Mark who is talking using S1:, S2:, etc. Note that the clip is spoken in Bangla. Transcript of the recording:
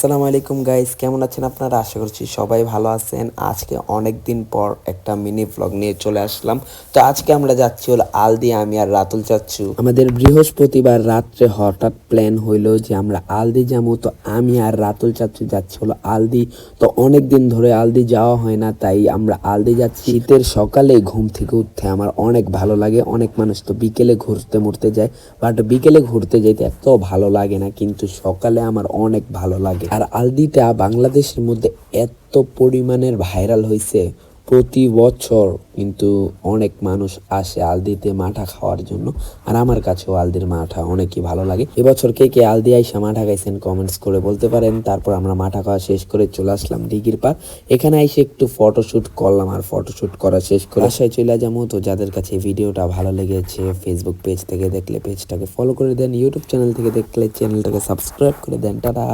S1: আসসালামু আলাইকুম গাইস, কেমন আছেন আপনারা? আশা করছি সবাই ভালো আছেন। আজকে অনেক দিন পর একটা মিনি ভ্লগ নিয়ে চলে আসলাম। তো আজকে আমরা যাচ্ছি হলো আলদি, আমি আর রাতুল চাচ্ছু। আমাদের বৃহস্পতিবার রাত্রে হঠাৎ প্ল্যান হইলো যে আমরা আলদি যাবো। তো আমি আর রাতুল চাচ্ছু যাচ্ছি হলো আলদি। তো অনেক দিন ধরে আলদি যাওয়া হয় না, তাই আমরা আলদি যাচ্ছি। শীতের সকালে ঘুম থেকে উঠতে আমার অনেক ভালো লাগে। অনেক মানুষ তো বিকেলে ঘুরতে যায়, বাট বিকেলে ঘুরতে যেতে এত ভালো লাগে না, কিন্তু সকালে আমার অনেক ভালো লাগে। আর আলদিটা বাংলাদেশের মধ্যে এত পরিমাণের ভাইরাল হয়েছে, প্রতি বছর কিন্তু অনেক মানুষ আসে আলদিতে মাঠা খাওয়ার জন্য। আর আমার কাছেও আলদির মাঠা অনেকই ভালো লাগে। এবছর কে কে আলদি আইসা মাঠা খাইছেন কমেন্টস করে বলতে পারেন। তারপর আমরা মাঠা খাওয়া শেষ করে চলে আসলাম দিঘির পার। এখানে এসে একটু ফটোশ্যুট করলাম, আর ফটোশ্যুট করা শেষ করে বাসায় চলে যাবো। তো যাদের কাছে ভিডিওটা ভালো লেগেছে, ফেসবুক পেজ থেকে দেখলে পেজটাকে ফলো করে দেন, ইউটিউব চ্যানেল থেকে দেখলে চ্যানেলটাকে সাবস্ক্রাইব করে দেন। টাটা।